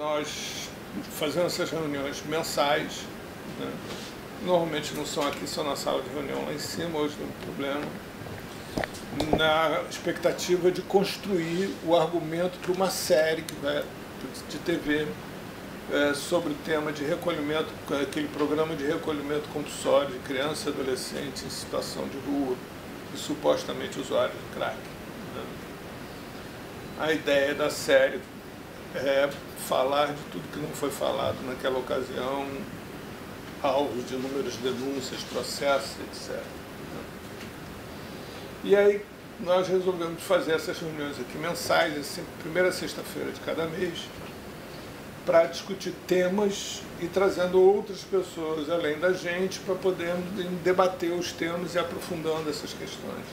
nós fazemos essas reuniões mensais, né? Normalmente não são aqui, são na sala de reunião lá em cima, hoje não tem problema, na expectativa de construir o argumento para uma série que vai, de TV sobre o tema de recolhimento, aquele programa de recolhimento compulsório de crianças e adolescentes em situação de rua e supostamente usuários de crack, né? A ideia da série é falar de tudo que não foi falado naquela ocasião, alvos de inúmeras denúncias, processos, etc. E aí nós resolvemos fazer essas reuniões aqui mensais, assim, primeira sexta-feira de cada mês, para discutir temas e trazendo outras pessoas além da gente para podermos debater os temas e aprofundando essas questões.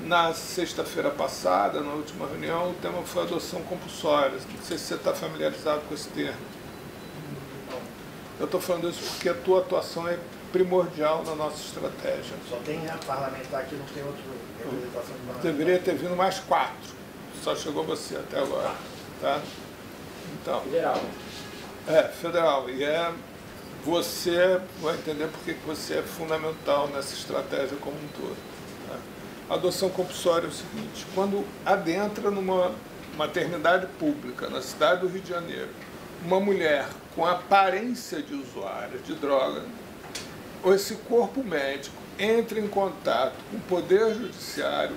Na sexta-feira passada, na última reunião, o tema foi adoção compulsória. Não sei se você está familiarizado com esse termo. Eu estou falando isso porque a tua atuação é primordial na nossa estratégia. Só tem a parlamentar aqui, não tem outra representação de parlamentar. Deveria ter vindo mais 4. Só chegou você até agora. Tá? Então, Federal. Federal. E você vai entender por que você é fundamental nessa estratégia como um todo. Tá? A adoção compulsória é o seguinte: quando adentra numa maternidade pública na cidade do Rio de Janeiro uma mulher com aparência de usuária de droga, esse corpo médico entra em contato com o Poder Judiciário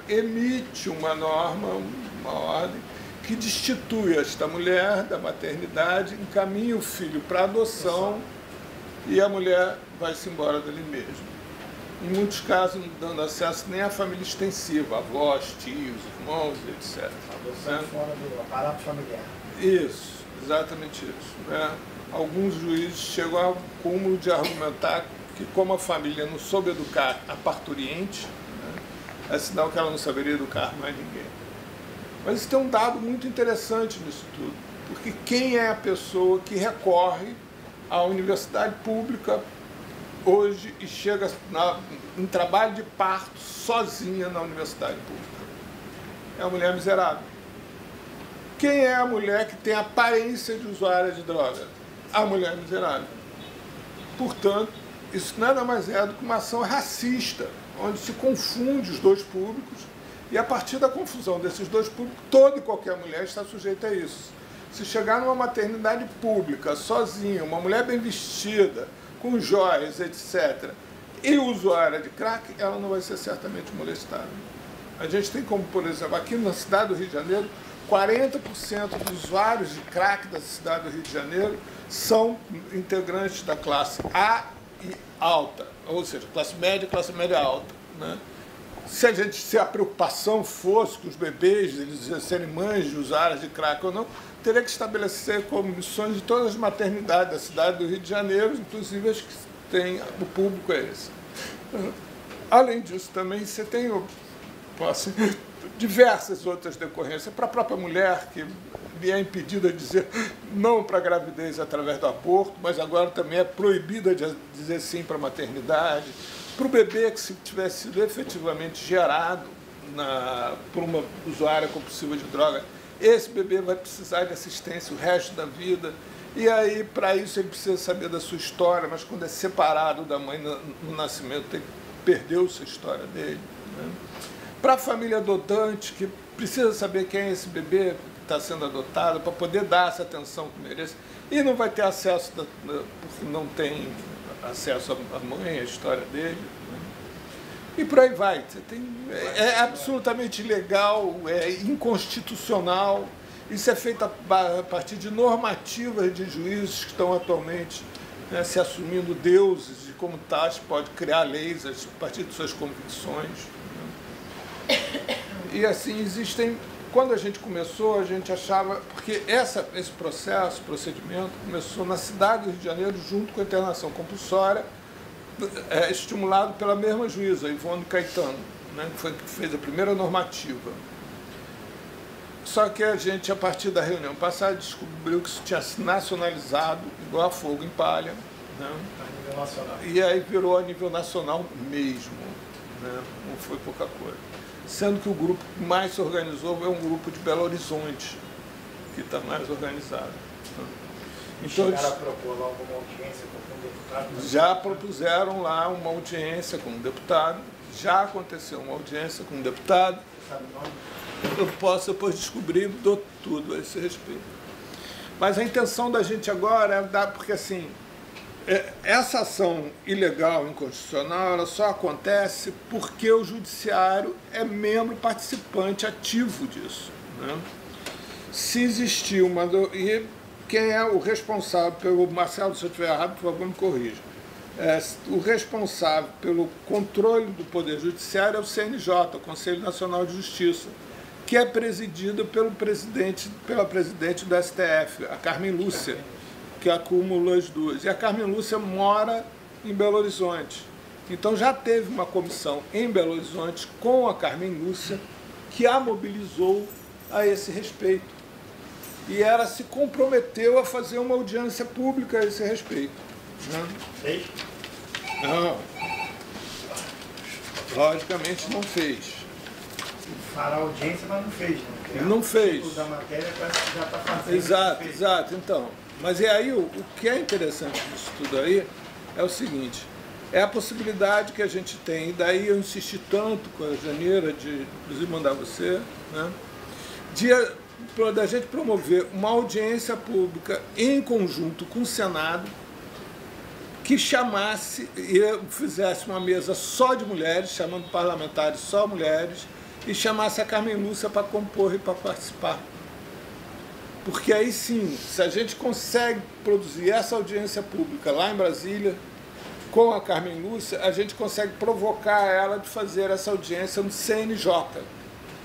emite uma norma, uma ordem, que destitui esta mulher da maternidade, encaminha o filho para adoção e a mulher vai-se embora dali mesmo. Em muitos casos, não dando acesso nem à família extensiva, avós, tios, irmãos, etc. Adoção fora do aparato familiar. Isso, exatamente isso. Né? Alguns juízes chegam ao cúmulo de argumentar que, como a família não soube educar a parturiente, né, é sinal que ela não saberia educar mais ninguém. Mas tem um dado muito interessante nisso tudo, porque quem é a pessoa que recorre à universidade pública hoje e chega em trabalho de parto sozinha na universidade pública? É a mulher miserável. Quem é a mulher que tem aparência de usuária de droga? A mulher miserável. Portanto, isso nada mais é do que uma ação racista, onde se confunde os dois públicos, e a partir da confusão desses dois públicos, toda e qualquer mulher está sujeita a isso. Se chegar numa maternidade pública, sozinha, uma mulher bem vestida, com joias, etc., e usuária de crack, ela não vai ser certamente molestada. A gente tem como, por exemplo, aqui na cidade do Rio de Janeiro, 40% dos usuários de crack da cidade do Rio de Janeiro são integrantes da classe A e alta, ou seja, classe média alta, né? Se a preocupação fosse com os bebês, eles serem mães de usuários de crack ou não, teria que estabelecer comissões de todas as maternidades da cidade do Rio de Janeiro, inclusive as que têm o público é esse. Além disso, também você tem diversas outras decorrências. Para a própria mulher, que é impedida de dizer não para a gravidez através do aborto, mas agora também é proibida de dizer sim para a maternidade. Para o bebê que, se tivesse sido efetivamente gerado por uma usuária compulsiva de droga, esse bebê vai precisar de assistência o resto da vida. E aí, para isso, ele precisa saber da sua história, mas quando é separado da mãe no nascimento, perdeu-se a história dele, né? Para a família adotante, que precisa saber quem é esse bebê que está sendo adotado, para poder dar essa atenção que merece, e não vai ter acesso, porque não tem acesso à mãe, à história dele, né? E por aí vai. Você tem, é absolutamente ilegal, é inconstitucional. Isso é feito a partir de normativas de juízes que estão atualmente, né, se assumindo deuses e, como tais, pode criar leis a partir de suas convicções, né? E assim existem. Quando a gente começou, a gente achava, porque esse procedimento começou na cidade do Rio de Janeiro junto com a internação compulsória, estimulado pela mesma juíza, Ivone Caetano, né, que foi que fez a primeira normativa. Só que a gente, a partir da reunião passada, descobriu que isso tinha se nacionalizado, igual a fogo em palha, né, A nível nacional. e aí virou a nível nacional mesmo, né, não foi pouca coisa. Sendo que o grupo que mais se organizou é um grupo de Belo Horizonte. que está mais organizado. Então, chegaram a propor lá uma audiência com um deputado? Já propuseram lá uma audiência com um deputado, já aconteceu uma audiência com um deputado. Você sabe o nome? Eu posso depois descobrir, dou tudo a esse respeito. Mas a intenção da gente agora é dar, porque assim, essa ação ilegal, inconstitucional, ela só acontece porque o judiciário é membro participante ativo disso, né? Se existir uma... E quem é o responsável pelo... Marcelo, se eu estiver errado, por favor, me corrija. O responsável pelo controle do Poder Judiciário é o CNJ, o Conselho Nacional de Justiça, que é presidido pela presidente do STF, a Carmen Lúcia, que acumula as duas. E a Carmen Lúcia mora em Belo Horizonte. Então já teve uma comissão em Belo Horizonte com a Carmen Lúcia que a mobilizou a esse respeito. E ela se comprometeu a fazer uma audiência pública a esse respeito. Fez? Não. Logicamente não fez. Fará audiência, mas não fez. Né? Não fez. O da matéria parece que já está fazendo. Exato, exato. Então, mas aí o que é interessante disso tudo aí é o seguinte, é a possibilidade que a gente tem, daí eu insisti tanto com a Janeira, de inclusive mandar você, né, da gente promover uma audiência pública em conjunto com o Senado, que chamasse e fizesse uma mesa só de mulheres, chamando parlamentares só mulheres, e chamasse a Carmen Lúcia para compor e para participar. Porque aí sim, se a gente consegue produzir essa audiência pública lá em Brasília, com a Carmen Lúcia, a gente consegue provocar ela de fazer essa audiência no CNJ.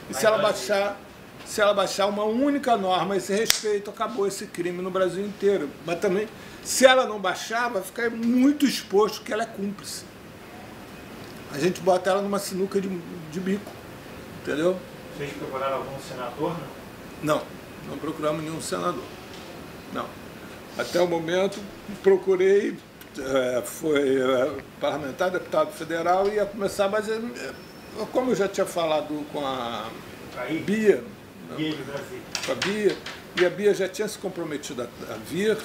E se ela baixar uma única norma a esse respeito, acabou esse crime no Brasil inteiro. Mas também, se ela não baixar, vai ficar muito exposto que ela é cúmplice. A gente bota ela numa sinuca de bico. Entendeu? Vocês procuraram algum senador? Não, não procuramos nenhum senador. Não. Até o momento, procurei, foi parlamentar, deputado federal, ia começar, mas como eu já tinha falado com a Bia, com a Bia, e a Bia já tinha se comprometido a vir,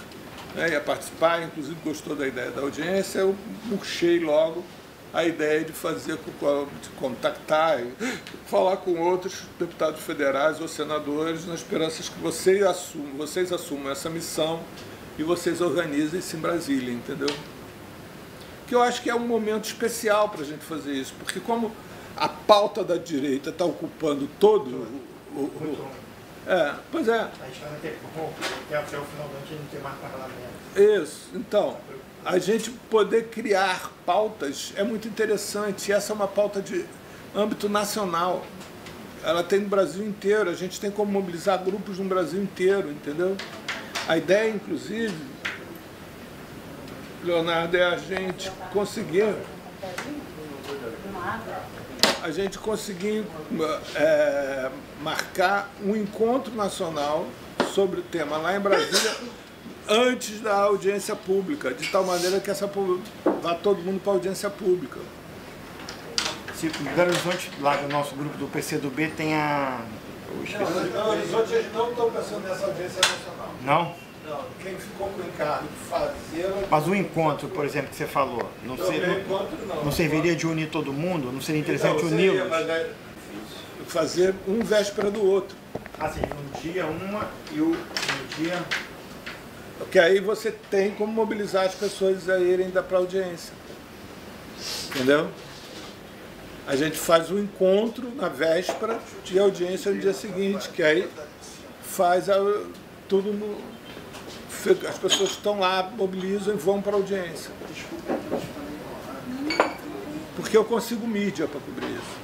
né, ia participar, inclusive gostou da ideia da audiência, eu murchei logo a ideia de fazer, de contactar e falar com outros deputados federais ou senadores na esperança que vocês assumam essa missão e vocês organizem-se em Brasília, entendeu? Que eu acho que é um momento especial para a gente fazer isso, porque como a pauta da direita está ocupando todo pois é. A gente vai ter que até o final do ano não ter mais parlamento. Isso, então... A gente poder criar pautas é muito interessante. Essa é uma pauta de âmbito nacional. Ela tem no Brasil inteiro. A gente tem como mobilizar grupos no Brasil inteiro, entendeu? A ideia, inclusive, Leonardo, é a gente conseguir marcar um encontro nacional sobre o tema lá em Brasília, antes da audiência pública, de tal maneira que vá todo mundo para a audiência pública. Se o Belo Horizonte, lá do nosso grupo do PCdoB, tem a... Não, Belo Horizonte eles não estão pensando nessa audiência nacional. Não? Não, quem ficou com o encargo de fazer... Mas o encontro, por exemplo, que você falou, não serviria de unir todo mundo? Não seria interessante uni-los? Fazer um véspera do outro. Assim, um dia uma e um dia... Porque aí você tem como mobilizar as pessoas a irem para a audiência. Entendeu? A gente faz um encontro na véspera e a audiência no dia seguinte, que aí faz tudo no... As pessoas que estão lá, mobilizam e vão para a audiência. Porque eu consigo mídia para cobrir isso.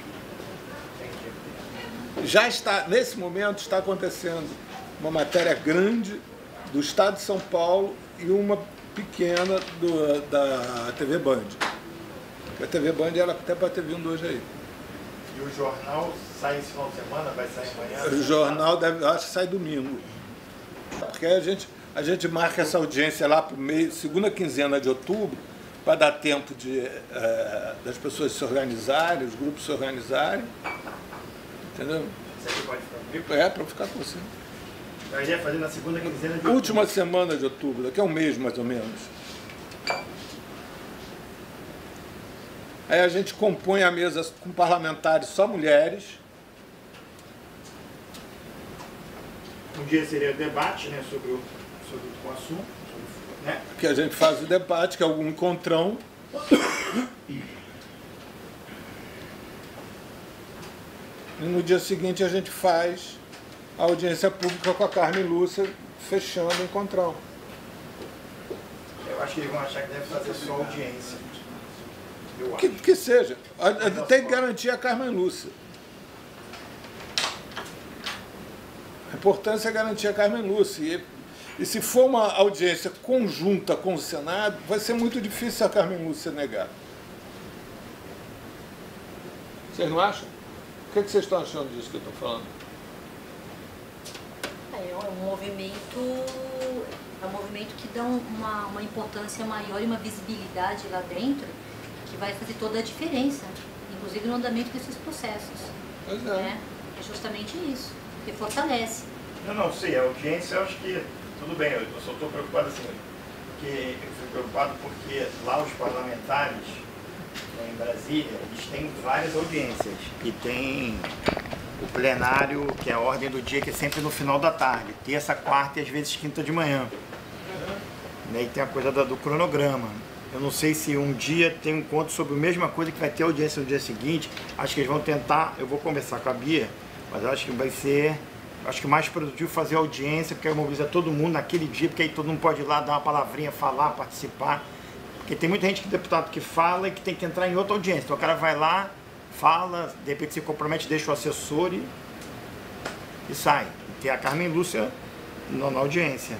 Já está, nesse momento, está acontecendo uma matéria grande do Estado de São Paulo e uma pequena da TV Band. A TV Band era até para ter vindo hoje aí. E o jornal sai esse final de semana? Vai sair amanhã? O jornal acho que sai domingo. Porque a gente marca essa audiência lá para o meio, segunda quinzena de outubro, para dar tempo das pessoas se organizarem, os grupos se organizarem. Entendeu? Você pode ficar comigo? É, para ficar com você. A ideia é fazer na segunda quinzena de outubro. Última semana de outubro, daqui a um mês mais ou menos. Aí a gente compõe a mesa com parlamentares só mulheres. Um dia seria debate, né, sobre o assunto, né? Que a gente faz o debate, que é algum encontrão. E no dia seguinte a gente faz a audiência pública com a Carmen Lúcia, fechando o encontrão. Eu acho que eles vão achar que deve fazer só audiência. Que seja. Tem que garantir a Carmen Lúcia. A importância é garantir a Carmen Lúcia. E se for uma audiência conjunta com o Senado, vai ser muito difícil a Carmen Lúcia negar. Vocês não acham? O que vocês estão achando disso que eu estou falando? É um movimento que dá uma importância maior e uma visibilidade lá dentro, que vai fazer toda a diferença, inclusive no andamento desses processos. Pois é. Né? É justamente isso, que fortalece. Não sei, a audiência eu acho que tudo bem, eu só estou preocupado assim, porque eu fui preocupado porque lá os parlamentares, em Brasília, eles têm várias audiências e tem o plenário, que é a ordem do dia, que é sempre no final da tarde, terça, quarta e às vezes quinta de manhã. E tem a coisa do cronograma. Eu não sei se um dia tem um encontro sobre a mesma coisa que vai ter audiência no dia seguinte. Acho que eles vão tentar, eu vou conversar com a Bia, mas eu acho que vai ser, acho que mais produtivo fazer audiência, porque aí mobiliza todo mundo naquele dia, porque aí todo mundo pode ir lá dar uma palavrinha, falar, participar. Porque tem muita gente, deputado que fala e que tem que entrar em outra audiência. Então o cara vai lá, fala, de repente se compromete, deixa o assessor e sai. E tem a Carmen Lúcia na audiência.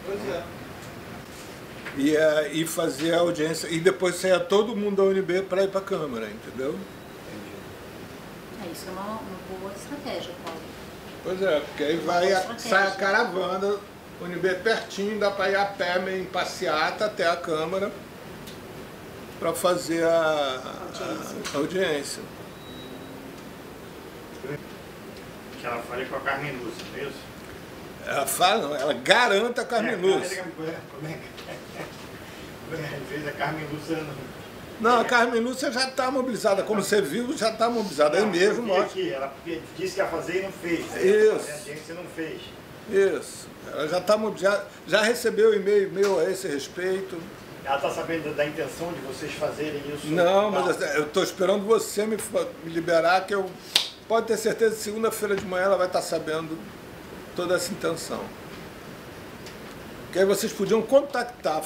Pois é. E fazer a audiência, e depois sair todo mundo da UNB para ir para a Câmara, entendeu? Isso é uma boa estratégia, Paulo. Pois é, porque aí sai a caravana, UNB pertinho, dá para ir a pé, meio em passeata até a Câmara para fazer a audiência. Que ela fale com a Carmen Lúcia, não é isso? Ela fala, não, ela garanta a Carmen Lúcia. Às vezes a Carmen Lúcia Não, a Carmen Lúcia já está mobilizada, como você viu, já está mobilizada. Aí mesmo mostra. Aqui, ela disse que ia fazer e não fez. Isso. A audiência não fez. Isso. Ela já está mobilizada, já recebeu e-mail meu a esse respeito. Ela está sabendo da intenção de vocês fazerem isso? Não, mas eu estou esperando você me liberar, que eu pode ter certeza que segunda-feira de manhã ela vai estar sabendo toda essa intenção. Que aí vocês podiam contactar,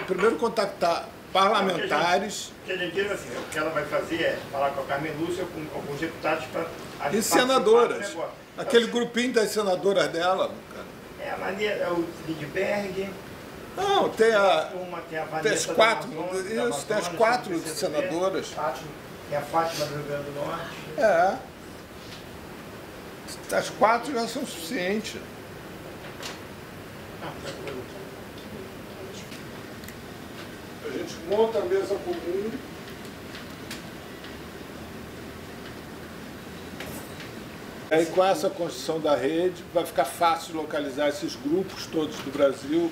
primeiro contactar parlamentares. O que a gente diz assim, o que ela vai fazer é falar com a Carmen Lúcia, com alguns deputados para e senadoras. Aquele grupinho das senadoras dela. É a Maria, é o Lindbergh. Não, tem as quatro, Amazonas, tem as quatro senadoras. Tem a Fátima do Rio Grande do Norte. É. As quatro já são suficientes. A gente monta a mesa comum. Aí com essa construção da rede vai ficar fácil localizar esses grupos todos do Brasil,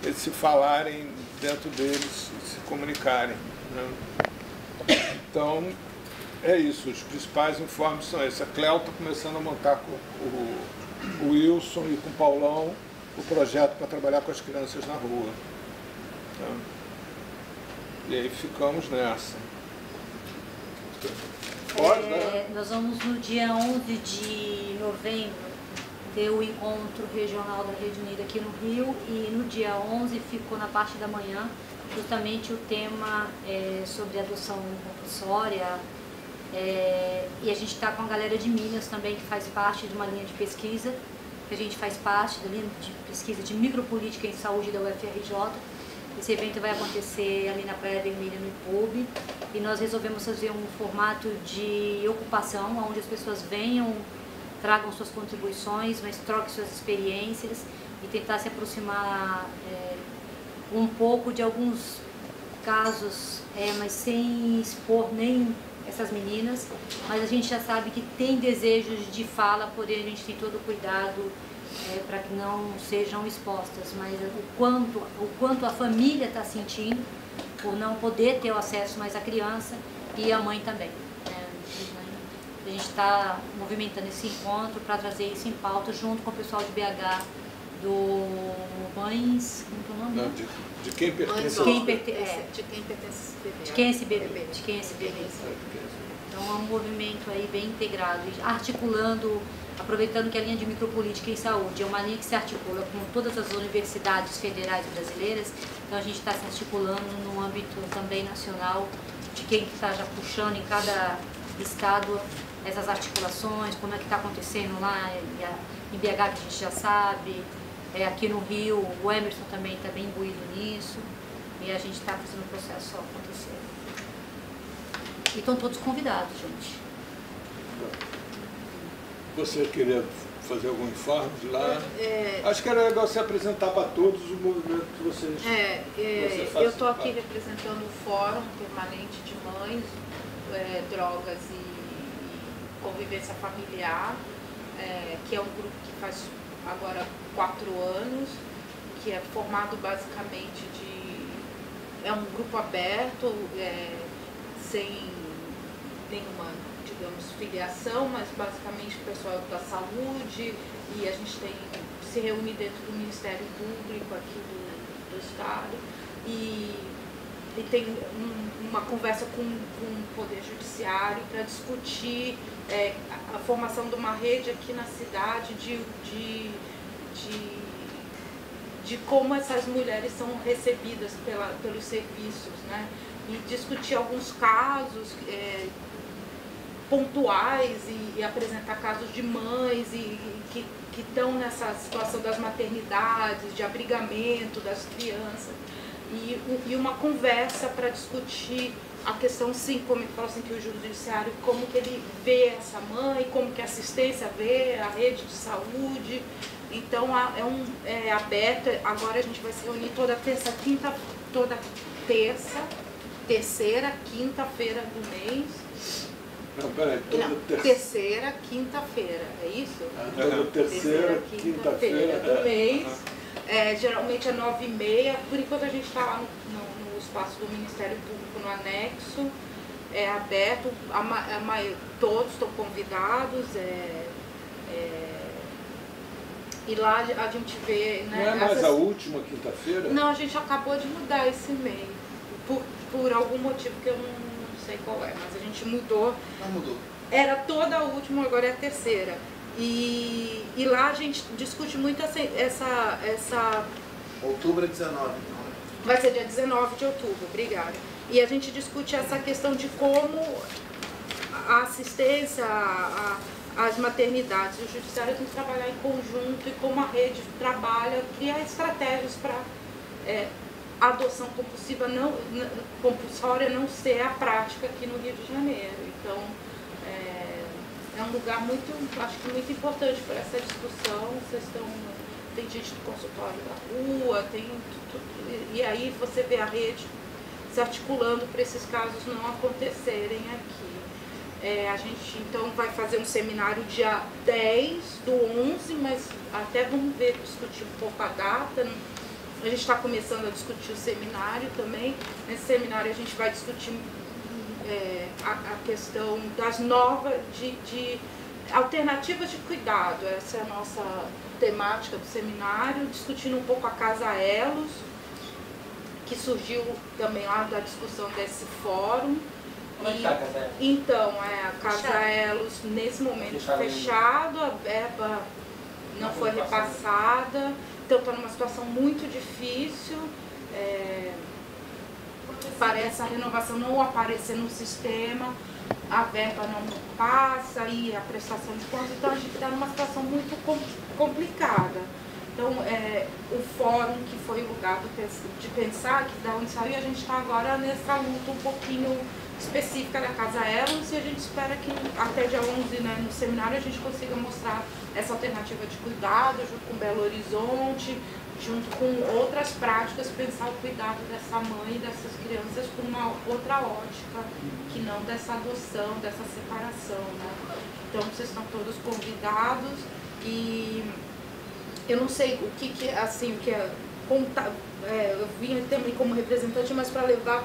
eles se falarem dentro deles, se comunicarem. Né? Então, é isso, os principais informes são esses. A Cléo está começando a montar com o Wilson e com o Paulão o projeto para trabalhar com as crianças na rua. Tá? E aí ficamos nessa. Pode, né? Nós vamos no dia 11 de novembro ter o encontro regional da Rede Unida aqui no Rio, e no dia 11 ficou na parte da manhã justamente o tema sobre adoção compulsória, e a gente está com a galera de Minas também, que faz parte de uma linha de pesquisa, que a gente faz parte da linha de pesquisa de micropolítica em saúde da UFRJ. Esse evento vai acontecer ali na Praia Vermelha, no IPUB, e nós resolvemos fazer um formato de ocupação, onde as pessoas venham, tragam suas contribuições, mas troquem suas experiências e tentar se aproximar um pouco de alguns casos, mas sem expor nem essas meninas, mas a gente já sabe que tem desejos de fala, porém a gente tem todo o cuidado para que não sejam expostas, mas o quanto a família está sentindo por não poder ter o acesso mais à criança e a mãe também. A gente está movimentando esse encontro para trazer isso em pauta junto com o pessoal de BH, do Mães, como que é o nome? Não, de quem pertence de quem pertence esse bebê. De quem esse bebê. Então é um movimento aí bem integrado, articulando, aproveitando que a linha de micropolítica em saúde é uma linha que se articula com todas as universidades federais brasileiras, então a gente está se articulando no âmbito também nacional, de quem está já puxando em cada estado essas articulações, como é que está acontecendo lá em BH, que a gente já sabe, aqui no Rio, o Emerson também está bem imbuído nisso, e a gente está fazendo o processo acontecer. E estão todos convidados, gente. Você queria fazer algum informe de lá? Acho que era legal você apresentar para todos o movimento que vocês eu estou aqui representando o Fórum Permanente de Mães, Drogas e Convivência Familiar, que é um grupo que faz agora 4 anos, que é formado basicamente é um grupo aberto, sem nenhuma, digamos, filiação, mas basicamente o pessoal da saúde, e a gente se reúne dentro do Ministério Público aqui do Estado, e tem uma conversa com o Poder Judiciário para discutir a formação de uma rede aqui na cidade de como essas mulheres são recebidas pelos serviços, né? E discutir alguns casos pontuais e apresentar casos de mães que estão nessa situação das maternidades, de abrigamento das crianças, e uma conversa para discutir a questão, sim, como ele falou assim, que o judiciário, como que ele vê essa mãe, como que a assistência vê, a rede de saúde. Então é aberto. Agora a gente vai se reunir toda terceira, quinta-feira do mês. Não, peraí, terceira, quinta-feira, é isso? Toda terceira, quinta-feira do mês. Geralmente é 9h30. Por enquanto a gente está lá no espaço do Ministério Público, no anexo. É aberto, todos estão convidados. E lá a gente vê... Né, não é mais a última quinta-feira? Não, a gente acabou de mudar esse e-mail. Por algum motivo que eu não sei qual é, mas a gente mudou. Não mudou. Era toda a última, agora é a terceira. E lá a gente discute muito essa... Outubro é 19. Vai ser dia 19 de outubro, obrigada. E a gente discute essa questão de como a assistência às maternidades e o judiciário tem que trabalhar em conjunto, e como a rede trabalha, criar estratégias para a adoção compulsória não ser a prática aqui no Rio de Janeiro. Então, é um lugar acho que muito importante para essa discussão. Tem gente do consultório da rua, e aí você vê a rede se articulando para esses casos não acontecerem aqui. A gente então vai fazer um seminário dia 10 do 11, mas até vamos discutir um pouco a data. A gente está começando a discutir o seminário também. Nesse seminário a gente vai discutir a questão das novas, de alternativas de cuidado. Essa é a nossa temática do seminário, discutindo um pouco a Casa Elos, que surgiu também lá da discussão desse fórum. Como é que está a Casa Elos? Então, a Casa Elos, nesse momento, fechado, a verba não foi repassada, então está numa situação muito difícil. Parece a renovação não aparecer no sistema, a verba não passa e a prestação de contas, então a gente está numa situação muito complicada. Então, o fórum, que foi o lugar de pensar, que da onde saiu, a gente está agora nessa luta um pouquinho específica da Casa Elos, e a gente espera que até dia 11, né, no seminário, a gente consiga mostrar essa alternativa de cuidado junto com Belo Horizonte, junto com outras práticas, pensar o cuidado dessa mãe e dessas crianças com uma outra ótica, que não dessa adoção, dessa separação, né? Então, vocês estão todos convidados, e eu não sei o que assim, que é contar, eu vim também como representante, mas para levar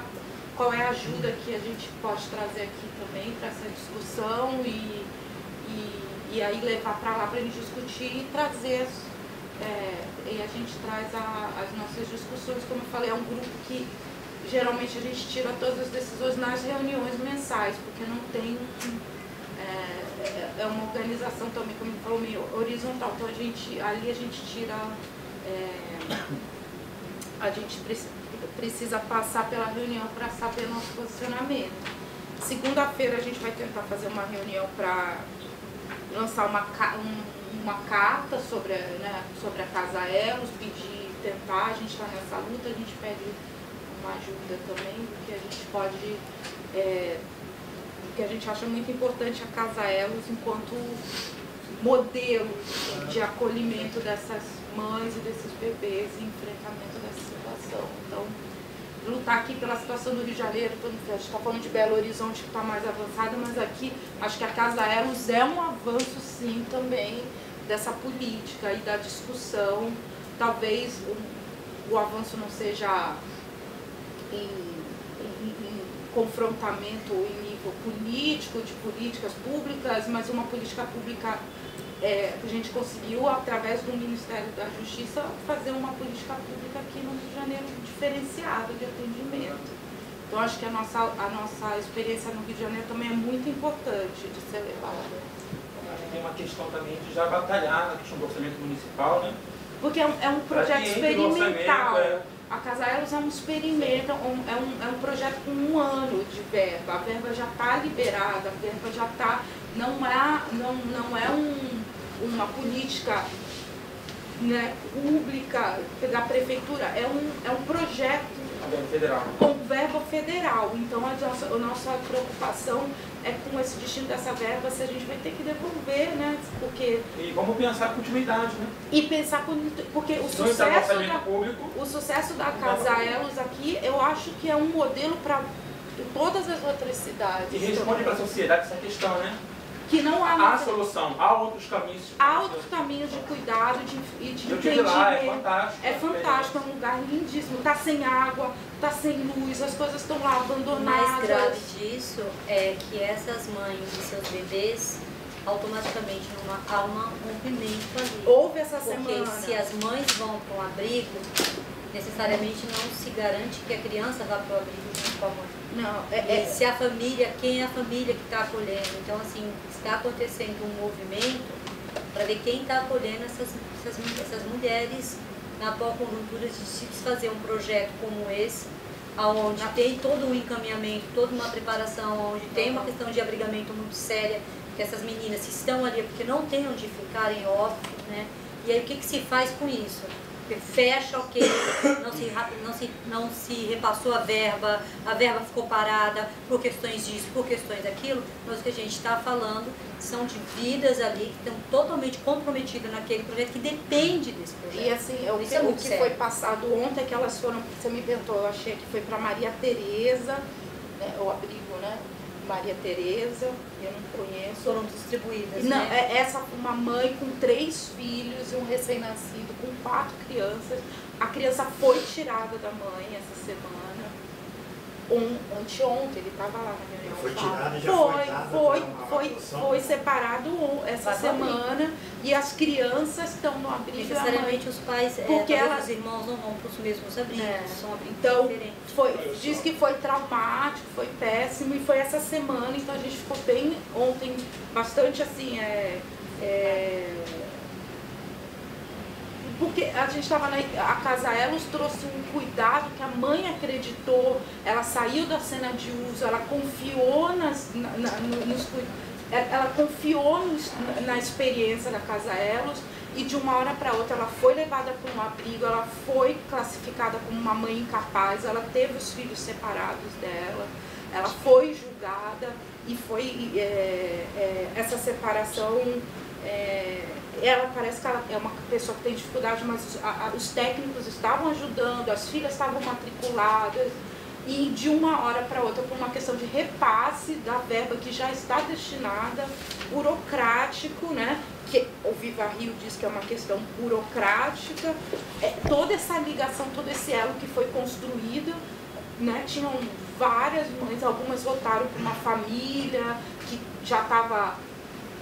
qual é a ajuda que a gente pode trazer aqui também para essa discussão e aí levar para lá para a gente discutir e trazer, e a gente traz as nossas discussões, como eu falei, é um grupo que geralmente a gente tira todas as decisões nas reuniões mensais, porque não tem, é uma organização também, como ele falou, meio horizontal, então ali a gente tira, a gente precisa passar pela reunião para saber nosso posicionamento. Segunda-feira a gente vai tentar fazer uma reunião para lançar uma carta sobre a Casa Elos, tentar, a gente está nessa luta, a gente pede uma ajuda também, porque a gente pode, porque a gente acha muito importante a Casa Elos enquanto modelo de acolhimento dessas mães e desses bebês e enfrentamento dessa situação. Então, lutar aqui pela situação do Rio de Janeiro, a gente está falando de Belo Horizonte que está mais avançada, mas aqui acho que a Casa Elos é um avanço sim também dessa política e da discussão. Talvez o avanço não seja em confrontamento em nível político, de políticas públicas, mas uma política pública, a gente conseguiu, através do Ministério da Justiça, fazer uma política pública aqui no Rio de Janeiro diferenciada de atendimento. Então, acho que a nossa experiência no Rio de Janeiro também é muito importante de ser levada. Tem uma questão também de já batalhar na questão do orçamento municipal, né? Porque é um projeto experimental. A Casa Elos é um experimento, é um projeto com 1 ano de verba. A verba já está liberada, a verba já está... Não é uma política, né, pública da prefeitura, é um projeto federal. Com verba federal. Então a nossa preocupação é com esse destino dessa verba, se a gente vai ter que devolver, né? Porque... E vamos pensar a continuidade, né? E pensar, porque o sucesso da Casa Elos aqui, eu acho que é um modelo para todas as outras cidades. E responde para a sociedade essa questão, né? Que não há solução, há outros caminhos. Há outros caminhos de cuidado e de entendimento. Lá, é fantástico. É fantástico, é um lugar lindíssimo. Está sem água, está sem luz, as coisas estão lá abandonadas. O mais grave disso é que essas mães e seus bebês automaticamente há um rompimento ali. Houve essa semana. Porque se as mães vão para um abrigo, necessariamente não se garante que a criança vá para o abrigo junto com a mãe. Não, se a família, quem é a família que está acolhendo? Então, assim, está acontecendo um movimento para ver quem está acolhendo essas mulheres na atual conjuntura de se fazer um projeto como esse, onde tem todo um encaminhamento, toda uma preparação, onde tem uma questão de abrigamento muito séria, que essas meninas estão ali porque não têm onde ficarem, óbvio, né? E aí o que se faz com isso? Fecha, ok, não se repassou a verba ficou parada por questões disso, por questões daquilo, mas o que a gente está falando são de vidas ali que estão totalmente comprometidas naquele projeto, que depende desse projeto. E assim, o que foi passado ontem, que elas foram, você me perguntou, eu achei que foi para Maria Tereza, né, o abrigo, né? Maria Tereza, eu não conheço. Foram distribuídas, não, né? Uma mãe com 3 filhos e um recém-nascido com 4 crianças. A criança foi tirada da mãe essa semana. Anteontem, ele estava lá na reunião. Foi tirado, já foi separado essa semana e as crianças estão no abrigo. Necessariamente os pais, porque os irmãos não vão para os mesmos abrigos, são abrigos então, diferentes. Diz que foi traumático, foi péssimo e foi essa semana, então a gente ficou bem ontem, bastante assim, porque a gente estava a Casa Elos trouxe um cuidado que a mãe acreditou, ela saiu da cena de uso, ela confiou ela confiou na experiência da Casa Elos e de uma hora para outra ela foi levada para um abrigo, ela foi classificada como uma mãe incapaz, ela teve os filhos separados dela, ela foi julgada e foi essa separação. Ela parece que ela é uma pessoa que tem dificuldade, mas os técnicos estavam ajudando, as filhas estavam matriculadas e de uma hora para outra, por uma questão de repasse da verba que já está destinada, burocrático, né? Que o Viva Rio diz que é uma questão burocrática, toda essa ligação, todo esse elo que foi construído, né? Tinham várias mães, algumas votaram para uma família que já estava,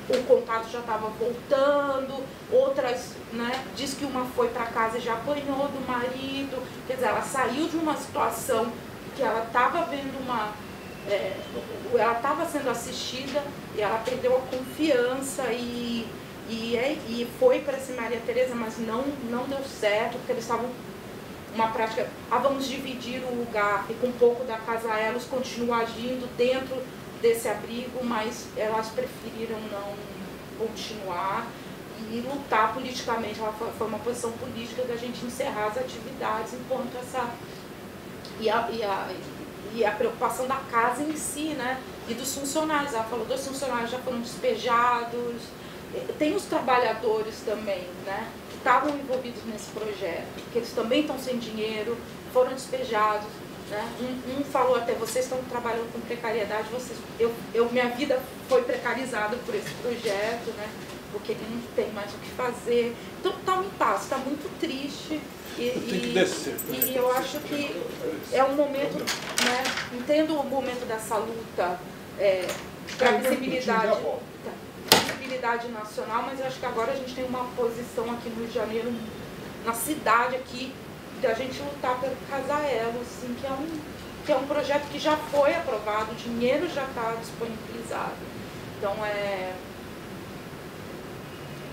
o contato já estava voltando, outras, né, diz que uma foi para casa e já apanhou do marido, quer dizer, ela saiu de uma situação que ela estava vendo ela estava sendo assistida e ela perdeu a confiança e foi para esse Maria Tereza, mas não deu certo, porque eles estavam uma prática, vamos dividir o lugar, e com um pouco da Casa Elos continua agindo dentro desse abrigo, mas elas preferiram não continuar e lutar politicamente. Foi uma posição política da gente encerrar as atividades enquanto essa... E a preocupação da casa em si, né? E dos funcionários. Ela falou, 2 funcionários já foram despejados. Tem os trabalhadores também, né? Que estavam envolvidos nesse projeto, que eles também estão sem dinheiro, foram despejados. Né? Um falou até, vocês estão trabalhando com precariedade, minha vida foi precarizada por esse projeto, né? Porque ele não tem mais o que fazer. Então está um impasse, está muito triste. E eu acho que é um momento, né? Entendo o momento dessa luta para visibilidade nacional, mas eu acho que agora a gente tem uma posição aqui no Rio de Janeiro, na cidade aqui, da gente lutar pelo Casa Elo, assim, que é um projeto que já foi aprovado, o dinheiro já está disponibilizado. Então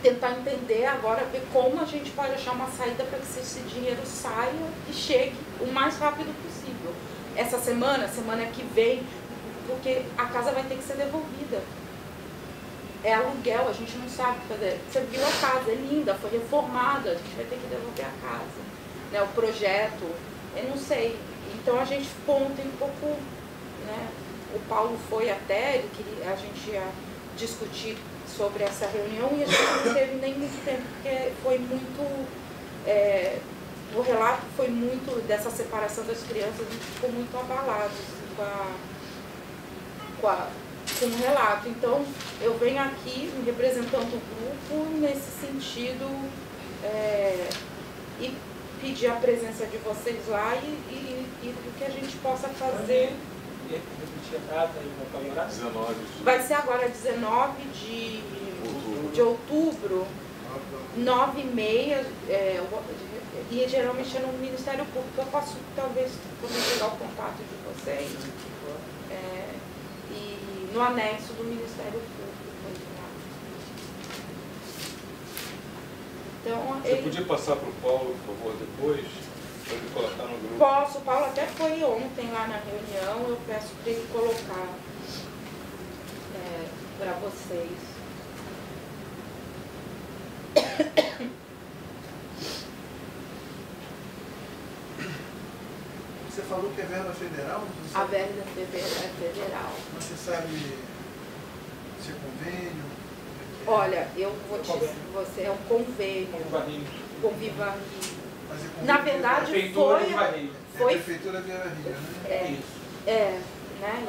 tentar entender agora, ver como a gente pode achar uma saída para que esse dinheiro saia e chegue o mais rápido possível. Essa semana que vem, porque a casa vai ter que ser devolvida. É aluguel, a gente não sabe fazer. Você viu a casa, é linda, foi reformada, a gente vai ter que devolver a casa. Né, o projeto, eu não sei. Então a gente tem um pouco, né? O Paulo foi até, a gente ia discutir sobre essa reunião e a gente não teve nem muito tempo, porque foi muito, o relato foi muito dessa separação das crianças, a gente ficou muito abalado assim, com o relato. Então eu venho aqui representando o grupo nesse sentido e pedir a presença de vocês lá e o que a gente possa fazer. Vai ser agora 19 de outubro, 9h30, e geralmente é no Ministério Público. Eu posso talvez pegar o contato de vocês, e no anexo do Ministério Público. Então, você podia passar para o Paulo, por favor, depois, para ele colocar no grupo? Posso, o Paulo até foi ontem lá na reunião, eu peço para ele colocar para vocês. Você falou que é verba federal? A verba é federal. Você sabe se é convênio? Olha, eu vou te dizer, é um convênio com Viva Rio. Na verdade, foi a Prefeitura Viva Rio, né? Né?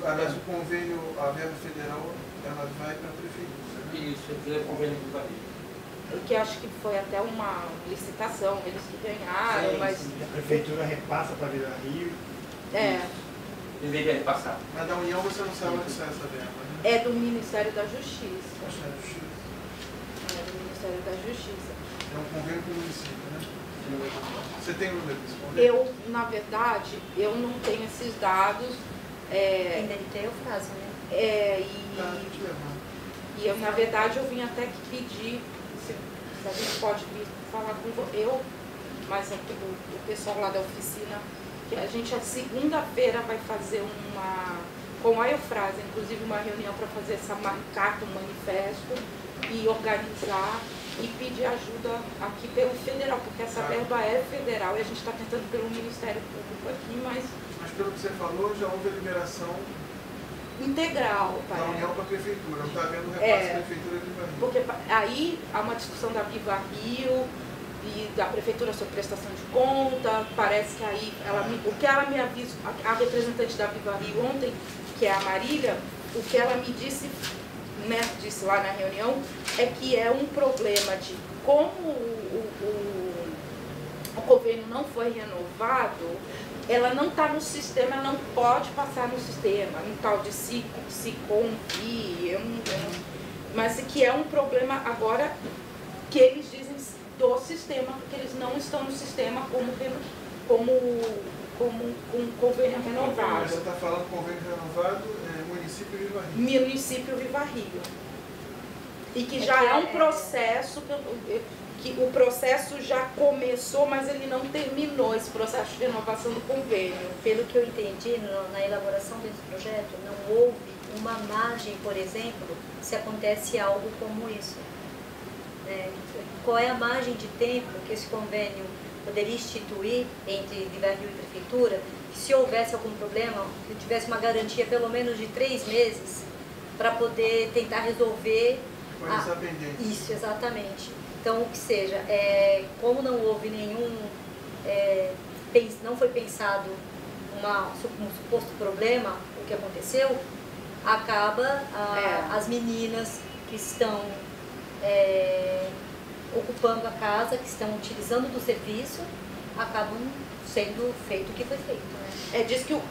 Aliás, o convênio, a verba federal, ela vai para a Prefeitura, né? Isso, é convênio com Viva Rio. Que acho que foi até uma licitação, eles que ganharam, mas... A Prefeitura repassa para Viva Rio. Deveria repassar. Mas da União você não sabe onde está essa verba, né? É do Ministério da Justiça. Ministério da Justiça. É do Ministério da Justiça. É um convênio com o município, né? Você tem o número desse convênio? Na verdade, eu não tenho esses dados. Quem deve ter é o Frase, né? E eu, na verdade, eu vim até que pedir se a gente pode vir falar com eu, mas aqui o pessoal lá da oficina, que a gente, a segunda-feira, vai fazer com a Eufrase, inclusive uma reunião para fazer essa carta, um manifesto, e organizar e pedir ajuda aqui pelo federal, porque essa verba é federal e a gente está tentando pelo Ministério Público aqui, mas pelo que você falou, já houve a liberação integral da União para a Prefeitura, não está havendo repasse da Prefeitura de Viva Rio. Porque aí há uma discussão da Viva Rio, e da prefeitura sobre prestação de conta. Parece que aí o que ela me avisou, a representante da Viva Rio ontem, que é a Marília, o que ela me disse, né, disse lá na reunião, é que é um problema de como o convênio não foi renovado, ela não está no sistema, não pode passar no sistema, no tal de Siconvi, mas que é um problema agora que eles dizem do sistema, porque eles não estão no sistema como um convênio renovado. Você está falando convênio renovado, município Viva Rio. Município Viva Rio. E que já é um processo, que o processo já começou, mas ele não terminou, esse processo de renovação do convênio. Pelo que eu entendi, na elaboração desse projeto, não houve uma margem, por exemplo, se acontece algo como isso. Qual é a margem de tempo que esse convênio poderia instituir entre Viva Rio e Prefeitura, que se houvesse algum problema, que tivesse uma garantia pelo menos de 3 meses para poder tentar resolver... Coisas pendentes. Isso, exatamente. Então, o que seja, como não houve nenhum... não foi pensado um suposto problema, o que aconteceu, acaba as meninas que estão ocupando a casa, que estão utilizando do serviço, acabam sendo feito o que foi feito, né? Diz que o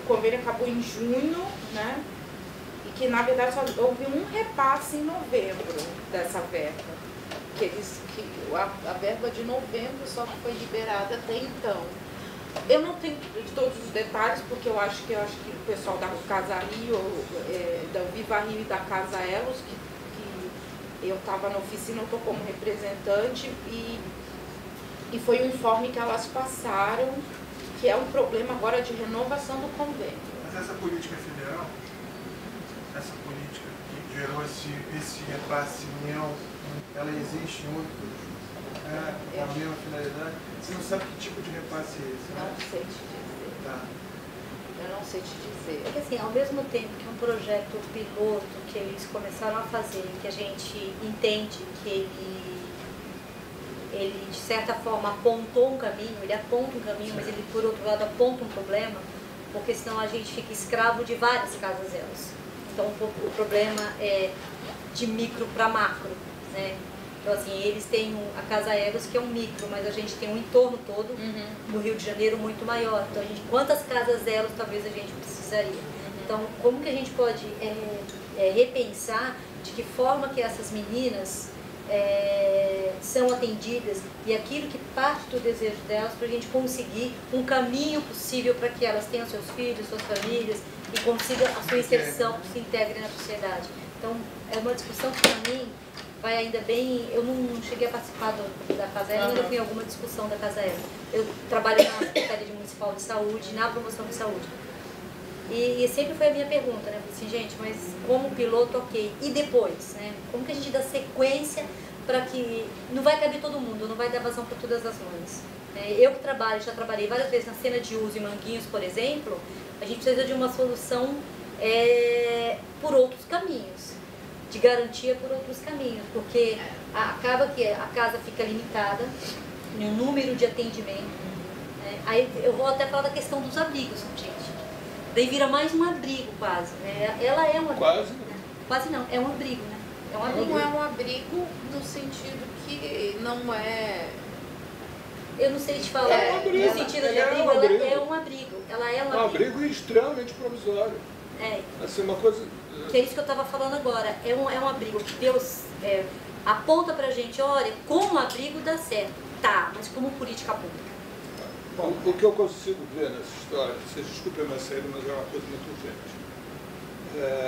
convênio acabou em junho, né? E que na verdade só houve um repasse em novembro dessa verba. A verba de novembro só foi liberada até então. Eu não tenho todos os detalhes, porque eu acho que o pessoal da Casa Rio, da Viva Rio e da Casa Elos, que eu estava na oficina, eu estou como representante, e foi um informe que elas passaram, que é um problema agora de renovação do convênio. Mas essa política federal, essa política que gerou esse repasse união, ela existe em outros, com a mesma finalidade? Você não sabe que tipo de repasse é esse, né? Não sei te dizer. Tá. Eu não sei te dizer. É que assim, ao mesmo tempo que um projeto piloto que eles começaram a fazer, que a gente entende que ele de certa forma apontou um caminho, ele aponta um caminho, mas ele por outro lado aponta um problema, porque senão a gente fica escravo de várias casas elas. Então o problema é de micro para macro, né? Então assim, eles têm a Casa Elos, que é um micro, mas a gente tem um entorno todo no Rio de Janeiro muito maior. Então quantas Casas Elos talvez a gente precisaria? Então como que a gente pode repensar de que forma que essas meninas são atendidas e aquilo que parte do desejo delas, para a gente conseguir um caminho possível para que elas tenham seus filhos, suas famílias e consigam a sua inserção, se integrem na sociedade. Então é uma discussão que para mim vai ainda bem. Eu não cheguei a participar da Casa Elo, ainda fui em alguma discussão da Casa Elo. Eu trabalhei na Secretaria Municipal de Saúde, na promoção de saúde. E sempre foi a minha pergunta, né? Assim, gente, mas como piloto, ok. E depois, né? Como que a gente dá sequência para que... Não vai caber todo mundo, não vai dar vazão para todas as mães. Eu que já trabalhei várias vezes na cena de uso em Manguinhos, por exemplo, a gente precisa de uma solução por outros caminhos, de garantia por outros caminhos, porque acaba que a casa fica limitada no número de atendimento. Aí eu vou até falar da questão dos abrigos, gente. Daí vira mais um abrigo quase, né? Ela é um abrigo. Quase? Quase não, é um abrigo, né? É um abrigo. Não é um abrigo no sentido que não é... Eu não sei te falar, É um abrigo. no sentido de É abrigo, um abrigo. ela é um abrigo. Ela é um Um abrigo extremamente provisório. Assim, uma coisa... Que é isso que eu estava falando agora. É um abrigo que Deus aponta pra gente, olha, como abrigo dá certo. Tá, mas como política pública? Bom, o que eu consigo ver nessa história, vocês desculpem a minha saída, mas é uma coisa muito urgente.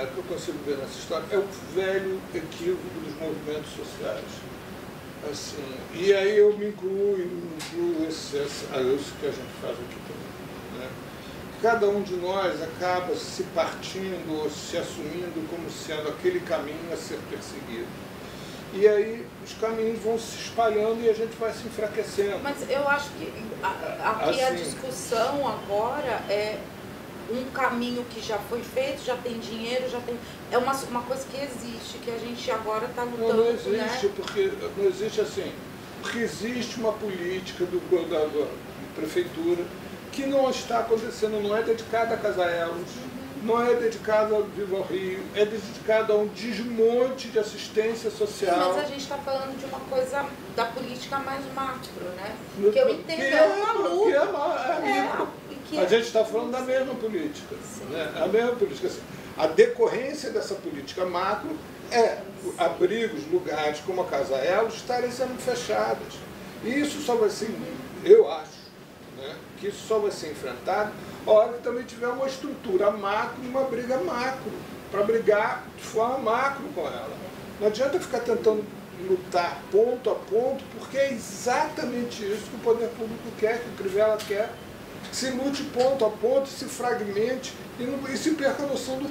O que eu consigo ver nessa história é o velho equívoco dos movimentos sociais. Assim, e aí eu me incluo isso que a gente faz aqui também. Né? Cada um de nós acaba se partindo ou se assumindo como sendo aquele caminho a ser perseguido. E aí os caminhos vão se espalhando e a gente vai se enfraquecendo. Mas eu acho que aqui a discussão agora é um caminho que já foi feito, já tem dinheiro, já tem... É uma coisa que existe, que a gente agora está lutando, não existe, né? Porque não existe assim. porque existe uma política da prefeitura que não está acontecendo, não é dedicada a Casaelos, não é dedicada ao Viva o Rio, é dedicada a um desmonte de assistência social. Mas a gente está falando de uma coisa da política mais macro, né? No- Que eu entendo, é uma luta. A gente está falando da mesma política. Né? A mesma política. Assim, a decorrência dessa política macro é abrigos, lugares como a Casaelos estarem sendo fechados. E isso só vai ser, eu acho, né, que isso só vai ser enfrentado a hora que também tiver uma estrutura macro e uma briga macro, para brigar de forma macro com ela. Não adianta ficar tentando lutar ponto a ponto, porque é exatamente isso que o poder público quer, que o Crivella quer, que se lute ponto a ponto, se fragmente e se perca a noção do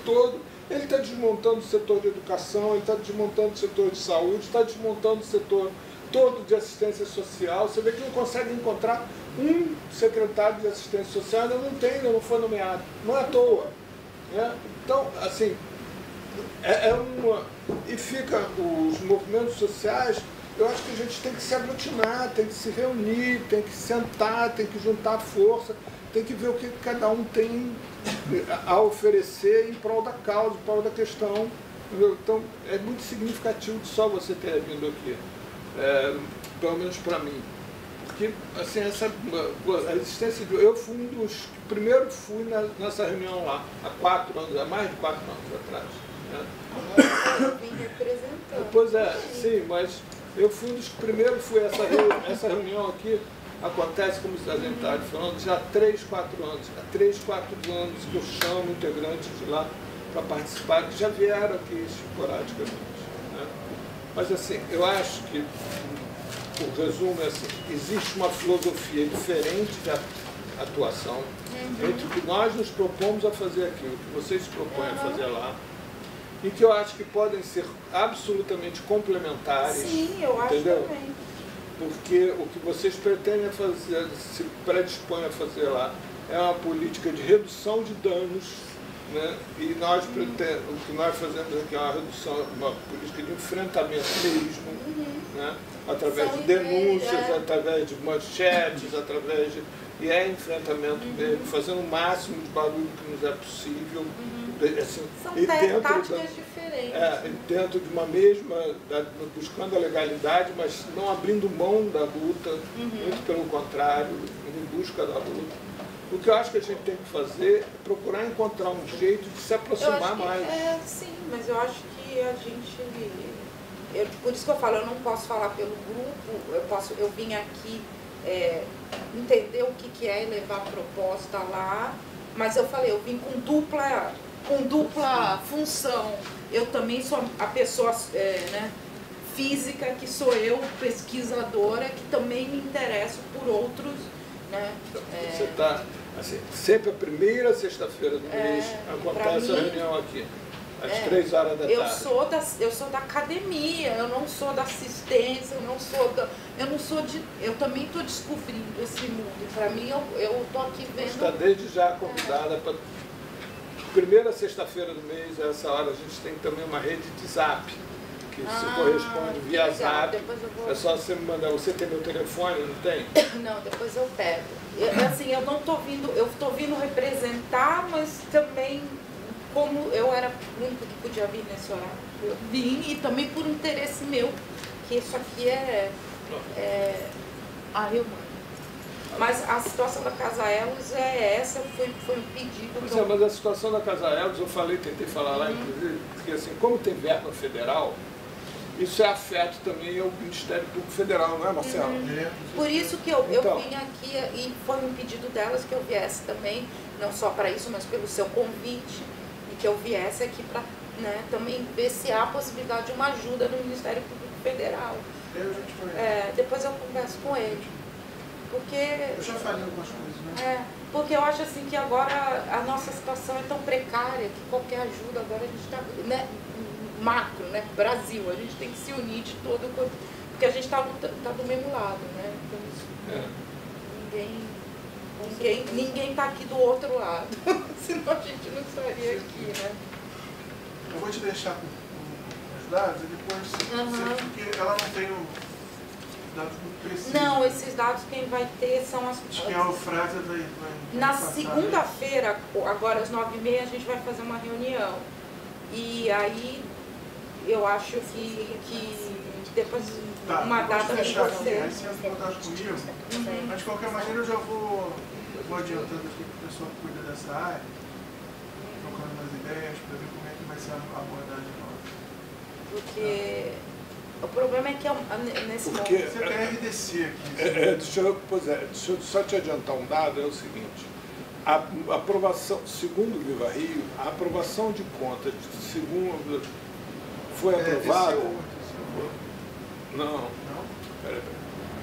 todo. Ele está desmontando o setor de educação, ele está desmontando o setor de saúde, está desmontando o setor todo de assistência social. Você vê que não consegue encontrar um secretário de assistência social, ainda não tem, ainda não foi nomeado. Não é à toa. Né? Então, assim, e fica os movimentos sociais. Eu acho que a gente tem que se aglutinar, tem que se reunir, tem que sentar, tem que juntar força, tem que ver o que cada um tem a oferecer em prol da causa, em prol da questão. Entendeu? Então, é muito significativo de só você ter vindo aqui, pelo menos para mim. Porque, assim, a existência de... Eu fui um dos que primeiro fui nessa reunião lá, há mais de 4 anos atrás. Né? Eu vim representando. Pois é, sim, mas eu fui um dos que primeiro fui essa reunião aqui. Acontece, como a gente está falando, já há 3, 4 anos. Há 3, 4 anos que eu chamo integrantes de lá para participar, que já vieram aqui esporadicamente. Né? Mas, assim, eu acho que, o resumo é assim, existe uma filosofia diferente de atuação entre o que nós nos propomos a fazer aqui, o que vocês se propõem a fazer lá, e que eu acho que podem ser absolutamente complementares. Sim, eu acho entendeu? também. Porque o que vocês pretendem fazer, se predispõem a fazer lá, é uma política de redução de danos, né? E nós pretendemos, o que nós fazemos aqui é uma redução, uma política de enfrentamento mesmo, né? Através de denúncias, através de manchetes, através de... E é enfrentamento mesmo, fazendo o máximo de barulho que nos é possível. Assim, São e táticas diferentes. Dentro de uma mesma, buscando a legalidade, mas não abrindo mão da luta, muito pelo contrário, em busca da luta. O que eu acho que a gente tem que fazer é procurar encontrar um jeito de se aproximar mais. Sim, mas eu acho que a gente... por isso que eu falo, eu não posso falar pelo grupo, eu vim aqui entender o que é e levar a proposta lá, mas eu falei, eu vim com dupla função. Eu também sou a pessoa física, que sou eu, pesquisadora, que também me interesso por outros. Né? Você está, assim, sempre a primeira sexta-feira do mês acontece a reunião aqui, às 3 horas da tarde. Eu sou da academia, eu não sou da assistência, eu também estou descobrindo esse mundo. Para mim, eu estou aqui vendo... Está desde já convidada para... Primeira sexta-feira do mês, a essa hora, a gente tem também uma rede de zap, que se corresponde via zap. É só você me mandar. Você tem meu telefone, não tem? Não, depois eu pego. Assim, eu não estou vindo, eu estou vindo representar, mas também, como eu era o único que podia vir nesse horário, eu vim, e também por interesse meu, que isso aqui eu mando. Mas a situação da Casaelos é essa, foi um pedido. Mas a situação da Casaelos, eu tentei falar lá, inclusive, porque assim, como tem verba federal, isso é afeto também ao Ministério Público Federal, não é, Marcelo? Por isso que eu vim aqui, e foi um pedido delas que eu viesse também, não só para isso, mas pelo seu convite, e que eu viesse aqui para também ver se há a possibilidade de uma ajuda no Ministério Público Federal. Depois eu converso com ele. Porque... Eu já falei algumas coisas, né? Porque eu acho assim que agora a nossa situação é tão precária que qualquer ajuda agora a gente está, macro, Brasil, a gente tem que se unir de todo, porque a gente está do mesmo lado, né? Então, ninguém está aqui do outro lado, senão a gente não estaria aqui, né? Eu vou te deixar com os dados e depois, porque ela não tem dados muito precisos. Não, esses dados quem vai ter são as... Acho que a Eufrásia vai Na passar, segunda-feira, agora às 9h30, a gente vai fazer uma reunião. E aí eu acho que depois Tá, uma data pode de fechar aqui, você. aí você entra em contato comigo. Mas de qualquer maneira eu já vou adiantando aqui que o pessoal que cuida dessa área, trocando umas ideias para ver como é que vai ser a abordagem nossa. Porque o problema é que nesse Porque- momento... Você tem RDC aqui. Deixa eu só te adiantar um dado, é o seguinte. A aprovação, segundo o Viva Rio, a aprovação de contas, segundo, foi aprovada... Não, Não? peraí.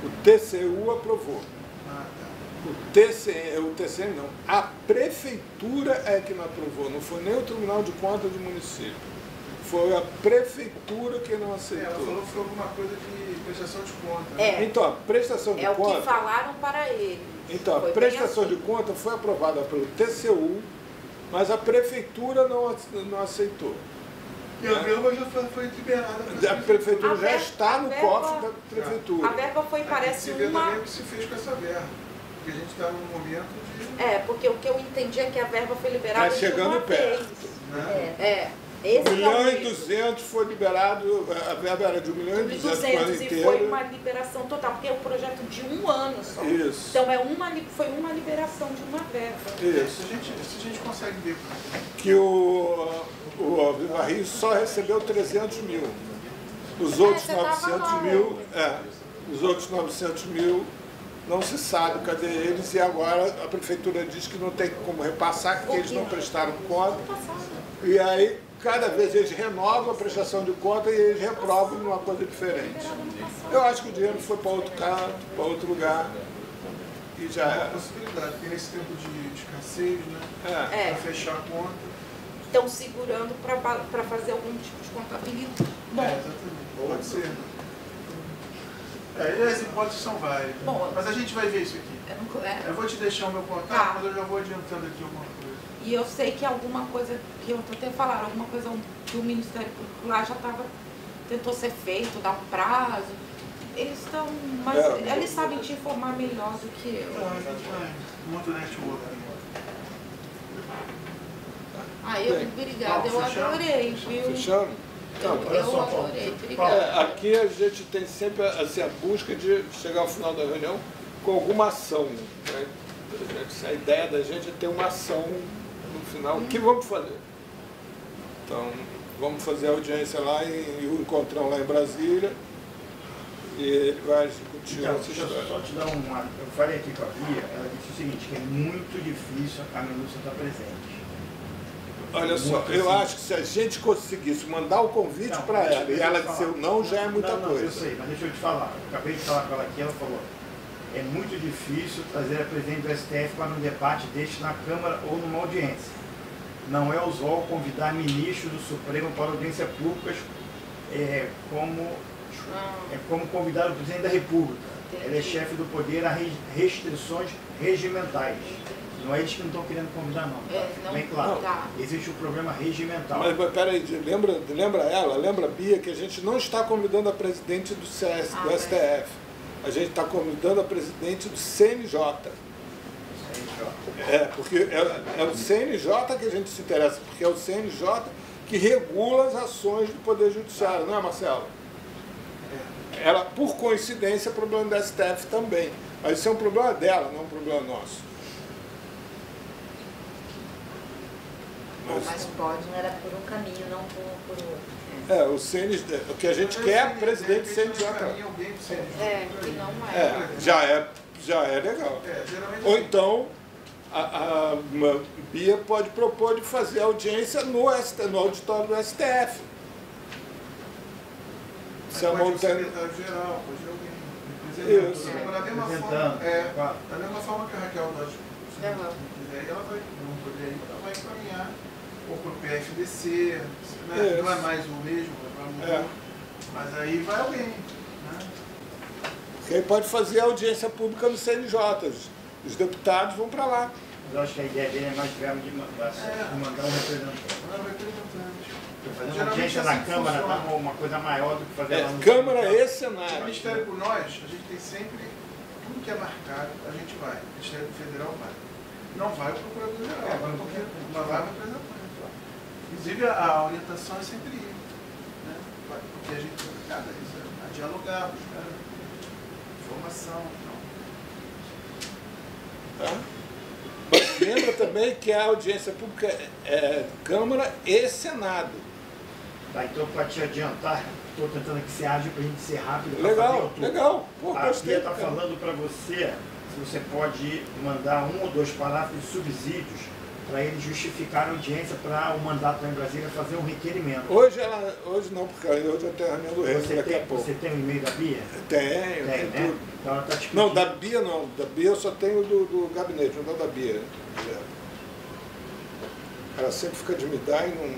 O TCU aprovou. Ah, tá. O TCM não. A prefeitura é que não aprovou, não foi nem o Tribunal de Contas do município. Foi a prefeitura que não Ela aceitou. falou que foi alguma coisa de prestação de conta. É. Então, a prestação de É o que conta. falaram para ele. Então, a Foi bem prestação assim. de conta foi aprovada pelo TCU, mas a prefeitura não aceitou. E a verba já foi liberada. A prefeitura A já verba- está no a verba- cofre da prefeitura. A verba foi, parece Se vê também uma... o que se fez com essa verba. Porque a gente está num momento de... É, porque o que eu entendi é que a verba foi liberada Tá de chegando uma perto. vez. Né? É. Esse 1 é o milhão e medo. 200 foi liberado, a verba era de 1 milhão e 200 para o ano 200 e inteiro. foi uma liberação total, porque é um projeto de 1 ano só. Isso. Então foi uma liberação de uma verba. Isso. Se a gente consegue ver. Que o Viva Rio só recebeu 300 mil. Os outros você tava 900 lá, mil, os outros 900 mil não se sabe cadê eles e agora a prefeitura diz que não tem como repassar, porque eles não prestaram conta. E aí, cada vez eles renovam a prestação de conta e eles reprovam numa coisa diferente. Eu acho que o dinheiro foi para outro canto, para outro lugar e já É uma era. possibilidade, porque nesse tempo de escassez, né? É. Para fechar a conta. Estão segurando para fazer algum tipo de contabilidade. Bom, Exatamente. Pode ser. E as hipóteses são várias. Bom, mas a gente vai ver isso aqui. Eu vou te deixar o meu contato, Tá. mas eu já vou adiantando aqui alguma coisa. e eu sei que alguma coisa, que eu até falaram, alguma coisa que o Ministério Público lá já tentou ser feito, dar um prazo. Eles estão, mas eles sabem te informar melhor do que eu. Então, a gente vai muito network. Obrigada, eu Fechamos? adorei, viu? Fechamos? olha só, Eu Paulo, adorei, Paulo, obrigada. Aqui a gente tem sempre assim, a busca de chegar ao final da reunião com alguma ação. Né? A ideia da gente é ter uma ação no final. O que vamos fazer? Então, vamos fazer a audiência lá em o encontrão lá em Brasília e ele vai discutir Então, essa deixa eu história. só te dar uma... Eu falei aqui com a Bia, ela disse o seguinte, que é muito difícil a minúcia estar presente. Olha só, Muito eu assim. acho que se a gente conseguisse mandar o convite Não, para ela e deixa eu ela falar. dizer não, já é muita Não, coisa. eu sei, mas deixa eu te falar. Eu acabei de falar com ela aqui, ela falou, é muito difícil trazer a presidente do STF para um debate deste na Câmara ou numa audiência. Não é usual convidar ministros do Supremo para audiências públicas como convidar o presidente da República. Ela é chefe do poder a restrições regimentais. Não é eles que não estão querendo convidar, não. Tá? Não, Bem claro. tá. Existe um problema regimental. Mas peraí, lembra a Bia que a gente não está convidando a presidente do STF. A gente está convidando a presidente do CNJ. Porque é o CNJ que a gente se interessa, porque é o CNJ que regula as ações do Poder Judiciário, não é, Marcelo? Ela, por coincidência, é problema da STF também. Mas isso é um problema dela, não é um problema nosso. Mas pode, não era por um caminho, não por outro. O CNJ, o que a gente quer é a presidente do CNJ. Que não Já é legal. Geralmente Ou então, a Bia pode propor de fazer audiência no auditório do STF. Se a pode o montanha... secretário-geral, pode alguém. Isso. Da mesma Representando. forma, da mesma forma que a Raquel Dodge, se Uhum. quiser, ela vai, não poder ir, ela vai encaminhar ou para o PFDC, né? Isso. Não é mais o mesmo, mas aí vai alguém. Né? Quem pode fazer audiência pública no CNJ. Os deputados vão para lá. Mas eu acho que a ideia dele é mais verbo de mandar um representante. Fazer uma audiência na Câmara é uma coisa maior do que fazer lá no Câmara e O Senado. Ministério por nós, a gente tem sempre, tudo que é marcado, a gente vai. O Ministério Federal vai. Não vai o Procurador-Geral, mas vai o representante. Inclusive, a orientação é sempre ir. Né? Porque a gente é obrigado a dialogar, buscar informação. Tá? Mas lembra também que a audiência pública é Câmara e Senado. Tá, então, para te adiantar, estou tentando aqui ser ágil para a gente ser rápido. Legal, legal. Pô, A gostei. Bia está falando para você se você pode mandar 1 ou 2 parágrafos de subsídios para eles justificarem a audiência para o mandato lá em Brasília fazer um requerimento. Hoje não, porque hoje eu tenho a reunião do resto daqui a pouco. Você tem um e-mail da Bia? Tenho, Tem, tenho né? tudo. Então ela está te Não, pedindo- da Bia não. Da Bia eu só tenho do gabinete, não da Bia. Ela sempre fica de me dar e não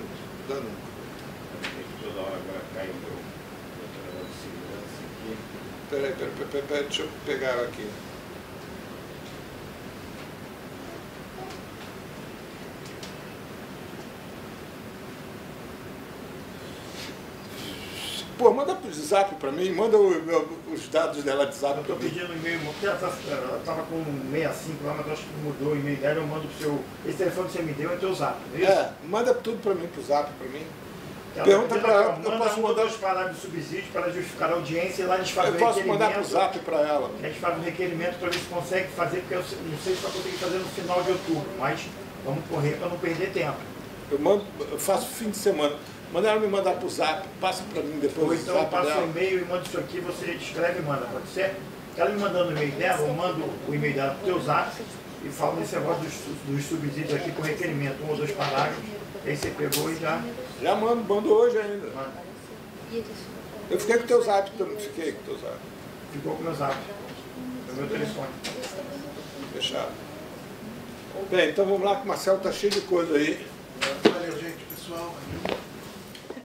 dá nunca. Toda hora agora cai o meu negócio de segurança aqui. Peraí, deixa eu pegar ela aqui. Pô, manda pro zap pra mim, manda os dados dela de zap Eu pra estou mim. pedindo um e-mail, porque ela estava com 65 lá, mas eu acho que mudou o e-mail dela, eu mando pro seu... Esse telefone que você me deu é teu zap, não é isso? Manda tudo pra mim, pro zap pra mim. Ela Pergunta tá pedindo pra ela, aqui, ó, eu manda posso 1 ou mandar- 2 parágrafos de subsídio para justificar a audiência e lá eles fazem Eu o posso mandar pro requerimento. zap pra ela. A gente faz um requerimento para ver se consegue fazer, porque eu não sei se vai conseguir fazer no final de outubro, mas vamos correr para não perder tempo. Eu faço fim de semana. Manda ela me mandar pro zap, passa pra mim depois Ou o então eu zap passo o dela. e-mail e mando isso aqui, você escreve e manda, pode ser? Ela me mandando o e-mail dela, eu mando o e-mail dela pro teu zap e falo desse negócio dos subsídios aqui com requerimento, 1 ou 2 parágrafos, aí você pegou e já Já mando hoje ainda. manda. Eu fiquei com o teu zap também, fiquei com o teu zap. Ficou com o meu zap, no meu telefone. Fechado. Bem, então vamos lá que o Marcelo tá cheio de coisa aí. Valeu, gente, pessoal.